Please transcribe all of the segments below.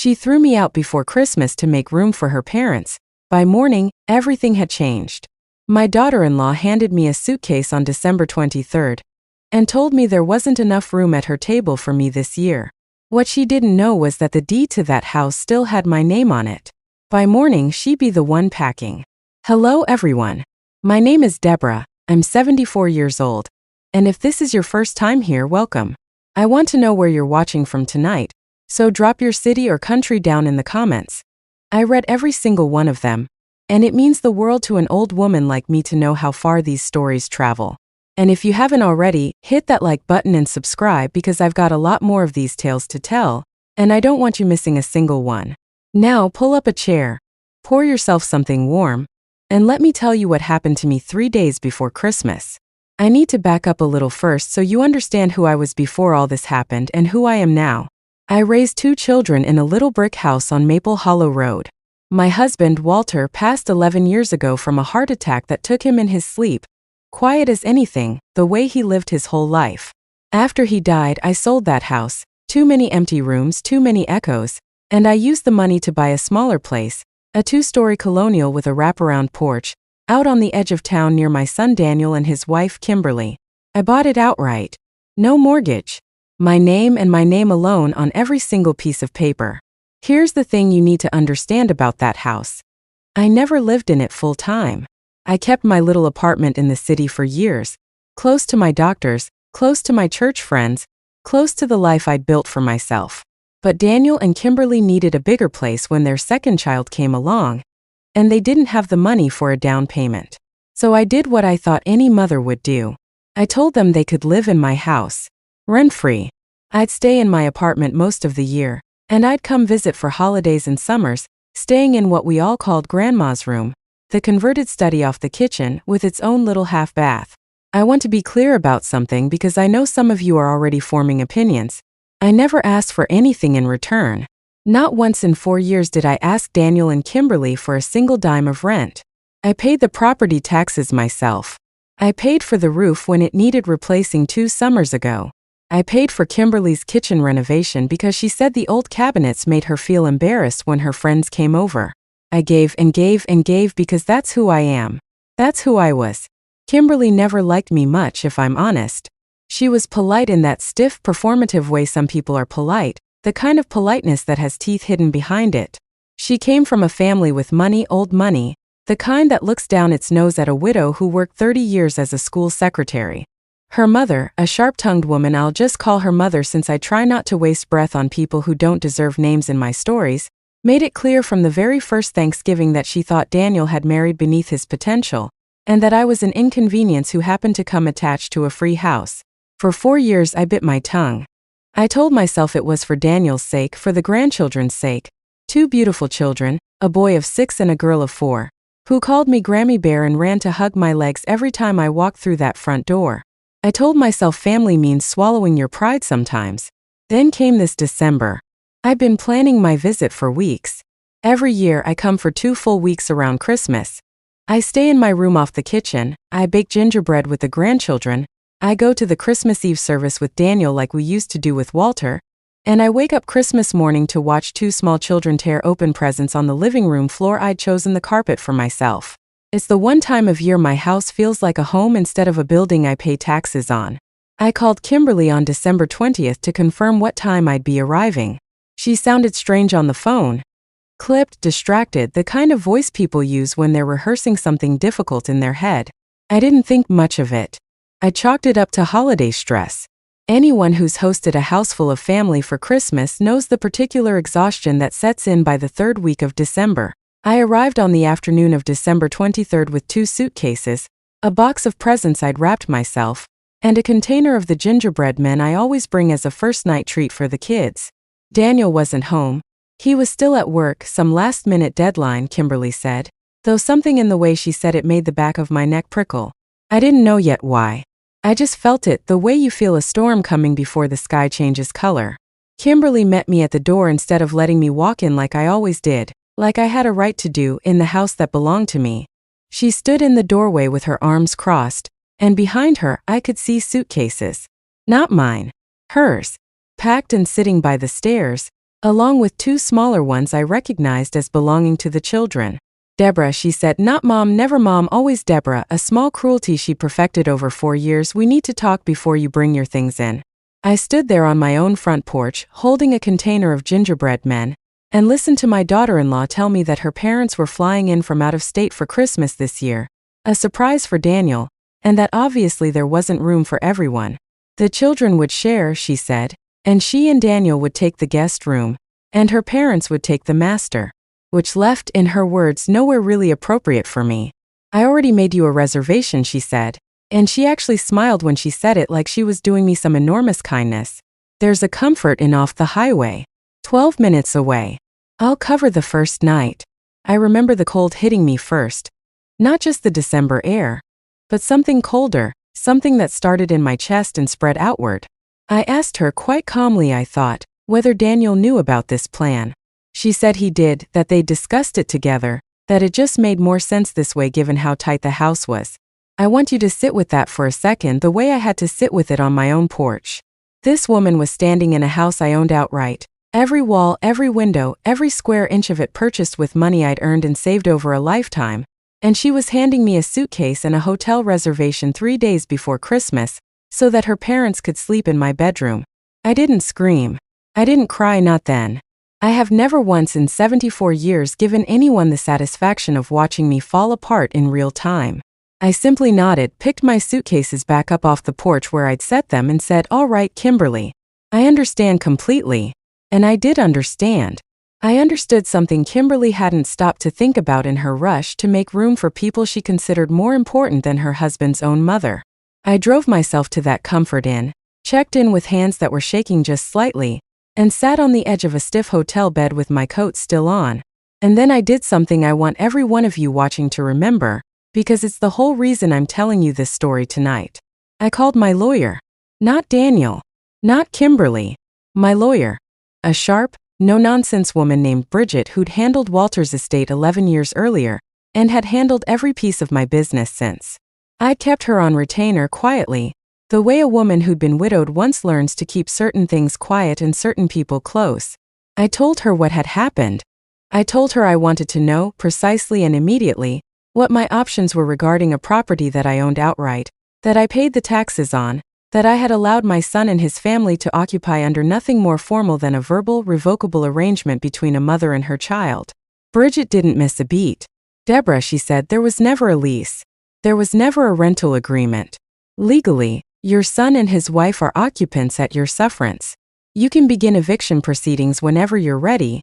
She threw me out before Christmas to make room for her parents. By morning, everything had changed. My daughter-in-law handed me a suitcase on December 23rd and told me there wasn't enough room at her table for me this year. What she didn't know was that the deed to that house still had my name on it. By morning, she'd be the one packing. Hello everyone. My name is Deborah. I'm 74 years old. And if this is your first time here, welcome. I want to know where you're watching from tonight, so drop your city or country down in the comments. I read every single one of them, and it means the world to an old woman like me to know how far these stories travel. And if you haven't already, hit that like button and subscribe because I've got a lot more of these tales to tell, and I don't want you missing a single one. Now pull up a chair, pour yourself something warm, and let me tell you what happened to me 3 days before Christmas. I need to back up a little first so you understand who I was before all this happened and who I am now. I raised 2 children in a little brick house on Maple Hollow Road. My husband, Walter, passed 11 years ago from a heart attack that took him in his sleep. Quiet as anything, the way he lived his whole life. After he died, I sold that house. Too many empty rooms, too many echoes, and I used the money to buy a smaller place, a 2-story colonial with a wraparound porch, out on the edge of town near my son Daniel and his wife Kimberly. I bought it outright. No mortgage. My name and my name alone on every single piece of paper. Here's the thing you need to understand about that house. I never lived in it full time. I kept my little apartment in the city for years, close to my doctors, close to my church friends, close to the life I'd built for myself. But Daniel and Kimberly needed a bigger place when their second child came along, and they didn't have the money for a down payment. So I did what I thought any mother would do. I told them they could live in my house, rent-free. I'd stay in my apartment most of the year, and I'd come visit for holidays and summers, staying in what we all called Grandma's room, the converted study off the kitchen with its own little half bath. I want to be clear about something because I know some of you are already forming opinions. I never asked for anything in return. Not once in 4 years did I ask Daniel and Kimberly for a single dime of rent. I paid the property taxes myself. I paid for the roof when it needed replacing 2 summers ago. I paid for Kimberly's kitchen renovation because she said the old cabinets made her feel embarrassed when her friends came over. I gave and gave and gave because that's who I am. That's who I was. Kimberly never liked me much, if I'm honest. She was polite in that stiff, performative way some people are polite, the kind of politeness that has teeth hidden behind it. She came from a family with money, old money, the kind that looks down its nose at a widow who worked 30 years as a school secretary. Her mother, a sharp-tongued woman, I'll just call her mother since I try not to waste breath on people who don't deserve names in my stories, made it clear from the very first Thanksgiving that she thought Daniel had married beneath his potential, and that I was an inconvenience who happened to come attached to a free house. For 4 years I bit my tongue. I told myself it was for Daniel's sake, for the grandchildren's sake. 2 beautiful children, a boy of 6 and a girl of 4, who called me Grammy Bear and ran to hug my legs every time I walked through that front door. I told myself family means swallowing your pride sometimes. Then came this December. I've been planning my visit for weeks. Every year I come for 2 full weeks around Christmas. I stay in my room off the kitchen, I bake gingerbread with the grandchildren, I go to the Christmas Eve service with Daniel like we used to do with Walter, and I wake up Christmas morning to watch 2 small children tear open presents on the living room floor. I'd chosen the carpet for myself. It's the one time of year my house feels like a home instead of a building I pay taxes on. I called Kimberly on December 20th to confirm what time I'd be arriving. She sounded strange on the phone. Clipped, distracted, the kind of voice people use when they're rehearsing something difficult in their head. I didn't think much of it. I chalked it up to holiday stress. Anyone who's hosted a house full of family for Christmas knows the particular exhaustion that sets in by the 3rd week of December. I arrived on the afternoon of December 23rd with 2 suitcases, a box of presents I'd wrapped myself, and a container of the gingerbread men I always bring as a first night treat for the kids. Daniel wasn't home. He was still at work, some last-minute deadline, Kimberly said, though something in the way she said it made the back of my neck prickle. I didn't know yet why. I just felt it, the way you feel a storm coming before the sky changes color. Kimberly met me at the door instead of letting me walk in like I always did, like I had a right to do, in the house that belonged to me. She stood in the doorway with her arms crossed, and behind her I could see suitcases. Not mine. Hers. Packed and sitting by the stairs. along with two smaller ones I recognized as belonging to the children. Deborah, she said, not mom, never mom, always Deborah, a small cruelty she perfected over 4 years. We need to talk before you bring your things in. I stood there on my own front porch, holding a container of gingerbread men, and listened to my daughter-in-law tell me that her parents were flying in from out of state for Christmas this year, a surprise for Daniel, and that obviously there wasn't room for everyone. The children would share, she said, and she and Daniel would take the guest room, and her parents would take the master, which left, in her words, nowhere really appropriate for me. I already made you a reservation, she said, and she actually smiled when she said it like she was doing me some enormous kindness. There's a comfort in off the highway, 12 minutes away. I'll cover the first night. I remember the cold hitting me first. Not just the December air, but something colder, something that started in my chest and spread outward. I asked her quite calmly, I thought, whether Daniel knew about this plan. She said he did, that they'd discussed it together, that it just made more sense this way given how tight the house was. I want you to sit with that for a second, the way I had to sit with it on my own porch. This woman was standing in a house I owned outright. Every wall, every window, every square inch of it purchased with money I'd earned and saved over a lifetime. And she was handing me a suitcase and a hotel reservation 3 days before Christmas, so that her parents could sleep in my bedroom. I didn't scream. I didn't cry, not then. I have never once in 74 years given anyone the satisfaction of watching me fall apart in real time. I simply nodded, picked my suitcases back up off the porch where I'd set them and said, all right, Kimberly. I understand completely. And I did understand. I understood something Kimberly hadn't stopped to think about in her rush to make room for people she considered more important than her husband's own mother. I drove myself to that comfort inn, checked in with hands that were shaking just slightly, and sat on the edge of a stiff hotel bed with my coat still on. And then I did something I want every one of you watching to remember, because it's the whole reason I'm telling you this story tonight. I called my lawyer. Not Daniel. Not Kimberly. My lawyer. A sharp, no-nonsense woman named Bridget who'd handled Walter's estate 11 years earlier, and had handled every piece of my business since. I'd kept her on retainer quietly, the way a woman who'd been widowed once learns to keep certain things quiet and certain people close. I told her what had happened. I told her I wanted to know, precisely and immediately, what my options were regarding a property that I owned outright, that I paid the taxes on, that I had allowed my son and his family to occupy under nothing more formal than a verbal, revocable arrangement between a mother and her child. Bridget didn't miss a beat. Deborah, she said, there was never a lease. There was never a rental agreement. Legally, your son and his wife are occupants at your sufferance. You can begin eviction proceedings whenever you're ready,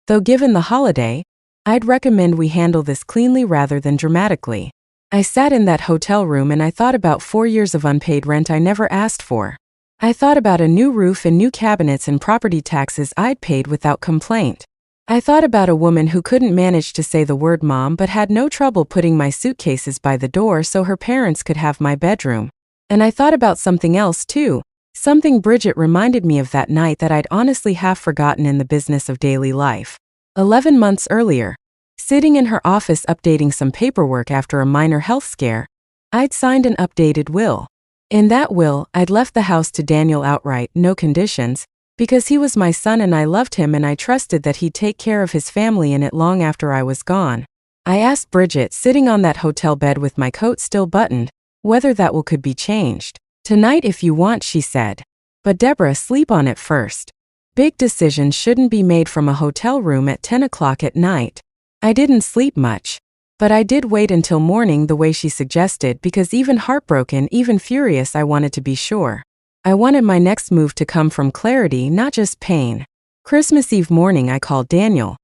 though given the holiday, I'd recommend we handle this cleanly rather than dramatically. I sat in that hotel room and I thought about 4 years of unpaid rent I never asked for. I thought about a new roof and new cabinets and property taxes I'd paid without complaint. I thought about a woman who couldn't manage to say the word mom but had no trouble putting my suitcases by the door so her parents could have my bedroom. And I thought about something else too, something Bridget reminded me of that night that I'd honestly half forgotten in the business of daily life. 11 months earlier, sitting in her office updating some paperwork after a minor health scare, I'd signed an updated will. In that will, I'd left the house to Daniel outright, no conditions, because he was my son and I loved him and I trusted that he'd take care of his family in it long after I was gone. I asked Bridget, sitting on that hotel bed with my coat still buttoned, whether that will could be changed. Tonight if you want, she said. But Deborah, sleep on it first. Big decisions shouldn't be made from a hotel room at 10 o'clock at night. I didn't sleep much, but I did wait until morning the way she suggested because even heartbroken, even furious, I wanted to be sure. I wanted my next move to come from clarity, not just pain. Christmas Eve morning I called Daniel.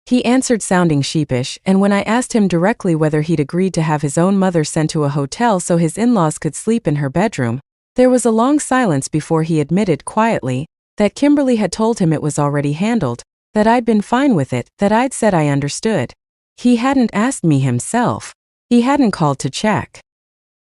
He answered sounding sheepish, and when I asked him directly whether he'd agreed to have his own mother sent to a hotel so his in-laws could sleep in her bedroom, there was a long silence before he admitted quietly that Kimberly had told him it was already handled, that I'd been fine with it, that I'd said I understood. He hadn't asked me himself. He hadn't called to check.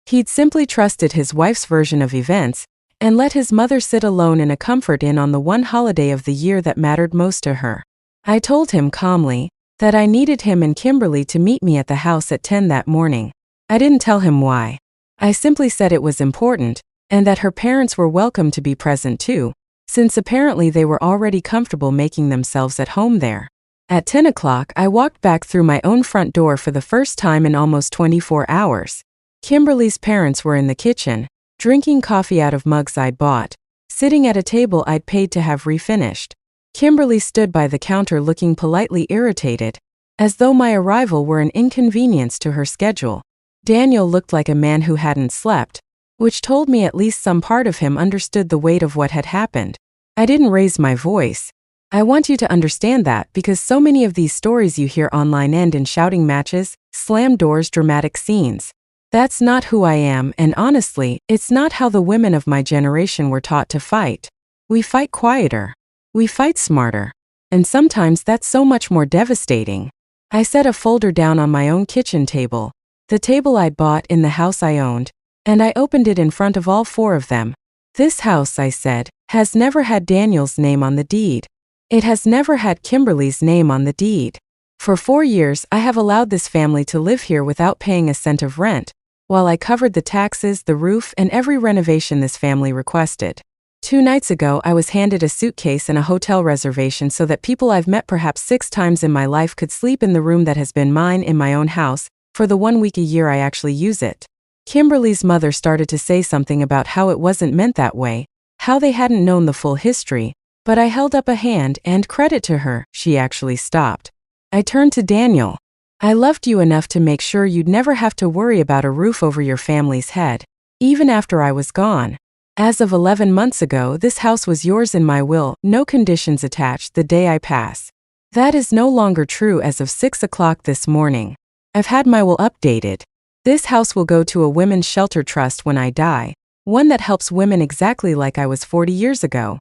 He'd simply trusted his wife's version of events and let his mother sit alone in a comfort inn on the one holiday of the year that mattered most to her. I told him calmly that I needed him and Kimberly to meet me at the house at 10 that morning. I didn't tell him why. I simply said it was important, and that her parents were welcome to be present too, since apparently they were already comfortable making themselves at home there. At 10 o'clock, I walked back through my own front door for the first time in almost 24 hours. Kimberly's parents were in the kitchen, drinking coffee out of mugs I'd bought, sitting at a table I'd paid to have refinished. Kimberly stood by the counter looking politely irritated, as though my arrival were an inconvenience to her schedule. Daniel looked like a man who hadn't slept, which told me at least some part of him understood the weight of what had happened. I didn't raise my voice. I want you to understand that because so many of these stories you hear online end in shouting matches, slam doors, dramatic scenes. That's not who I am, and honestly, it's not how the women of my generation were taught to fight. We fight quieter. We fight smarter. And sometimes that's so much more devastating. I set a folder down on my own kitchen table, the table I'd bought in the house I owned, and I opened it in front of all four of them. This house, I said, has never had Daniel's name on the deed. It has never had Kimberly's name on the deed. For 4 years, I have allowed this family to live here without paying a cent of rent, while I covered the taxes, the roof, and every renovation this family requested. 2 nights ago, I was handed a suitcase and a hotel reservation so that people I've met perhaps 6 times in my life could sleep in the room that has been mine in my own house, for the 1 week a year I actually use it. Kimberly's mother started to say something about how it wasn't meant that way, how they hadn't known the full history, but I held up a hand and credit to her, she actually stopped. I turned to Daniel. I loved you enough to make sure you'd never have to worry about a roof over your family's head, even after I was gone. As of 11 months ago, this house was yours in my will, no conditions attached the day I pass. That is no longer true as of 6 o'clock this morning. I've had my will updated. This house will go to a women's shelter trust when I die, one that helps women exactly like I was 40 years ago.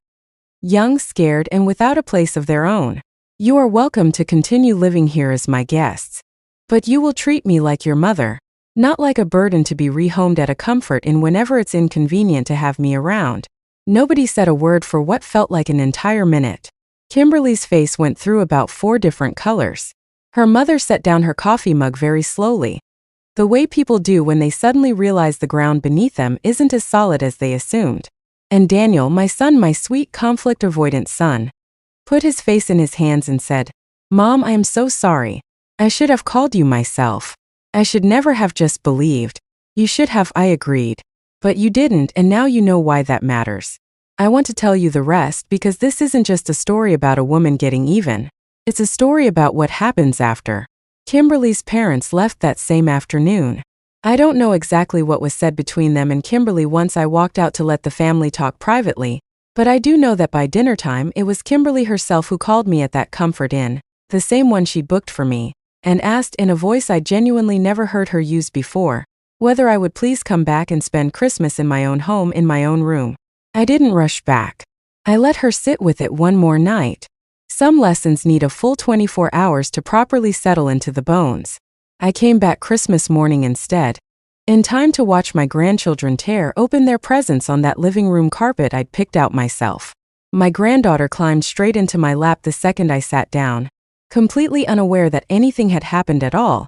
Young, scared, and without a place of their own. You are welcome to continue living here as my guests. But you will treat me like your mother, not like a burden to be rehomed at a comfort inn whenever it's inconvenient to have me around. Nobody said a word for what felt like an entire minute. Kimberly's face went through about 4 different colors. Her mother set down her coffee mug very slowly, the way people do when they suddenly realize the ground beneath them isn't as solid as they assumed. And Daniel, my son, my sweet conflict-avoidant son, put his face in his hands and said, "Mom, I am so sorry. I should have called you myself. I should never have just believed. You should have, I agreed. But you didn't, and now you know why that matters. I want to tell you the rest because this isn't just a story about a woman getting even. It's a story about what happens after." Kimberly's parents left that same afternoon. I don't know exactly what was said between them and Kimberly once I walked out to let the family talk privately, but I do know that by dinner time it was Kimberly herself who called me at that comfort inn, the same one she booked for me, and asked in a voice I genuinely never heard her use before, whether I would please come back and spend Christmas in my own home in my own room. I didn't rush back. I let her sit with it one more night. Some lessons need a full 24 hours to properly settle into the bones. I came back Christmas morning instead, in time to watch my grandchildren tear open their presents on that living room carpet I'd picked out myself. My granddaughter climbed straight into my lap the second I sat down, completely unaware that anything had happened at all,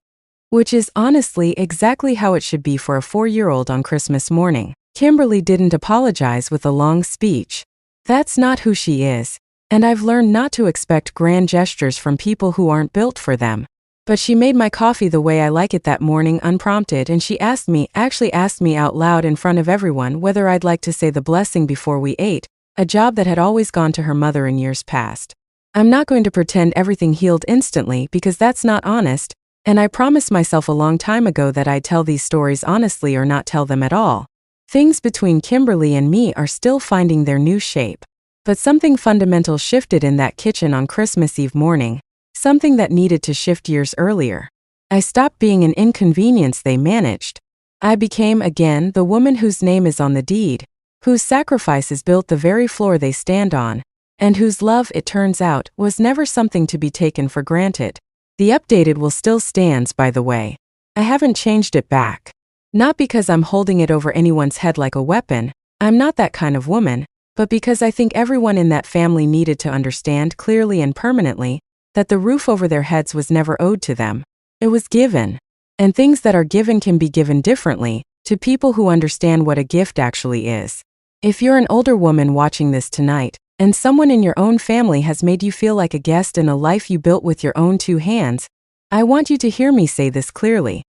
which is honestly exactly how it should be for a 4-year-old on Christmas morning. Kimberly didn't apologize with a long speech. That's not who she is, and I've learned not to expect grand gestures from people who aren't built for them. But she made my coffee the way I like it that morning unprompted, and she actually asked me out loud in front of everyone whether I'd like to say the blessing before we ate, a job that had always gone to her mother in years past. I'm not going to pretend everything healed instantly because that's not honest, and I promised myself a long time ago that I'd tell these stories honestly or not tell them at all. Things between Kimberly and me are still finding their new shape. But something fundamental shifted in that kitchen on Christmas Eve morning, something that needed to shift years earlier. I stopped being an inconvenience they managed. I became, again, the woman whose name is on the deed, whose sacrifices built the very floor they stand on, and whose love, it turns out, was never something to be taken for granted. The updated will still stands, by the way. I haven't changed it back. Not because I'm holding it over anyone's head like a weapon, I'm not that kind of woman, but because I think everyone in that family needed to understand clearly and permanently that the roof over their heads was never owed to them. It was given. And things that are given can be given differently, to people who understand what a gift actually is. If you're an older woman watching this tonight, and someone in your own family has made you feel like a guest in a life you built with your own two hands, I want you to hear me say this clearly.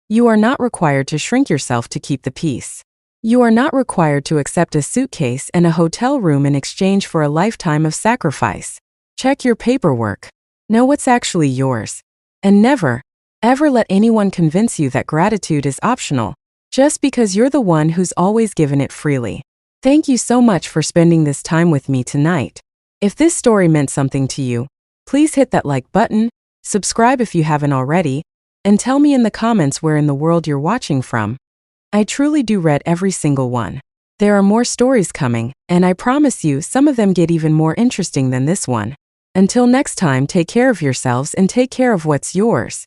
You are not required to shrink yourself to keep the peace. You are not required to accept a suitcase and a hotel room in exchange for a lifetime of sacrifice. Check your paperwork. Know what's actually yours. And never, ever let anyone convince you that gratitude is optional, just because you're the one who's always given it freely. Thank you so much for spending this time with me tonight. If this story meant something to you, please hit that like button, subscribe if you haven't already, and tell me in the comments where in the world you're watching from. I truly do read every single one. There are more stories coming, and I promise you some of them get even more interesting than this one. Until next time, take care of yourselves and take care of what's yours.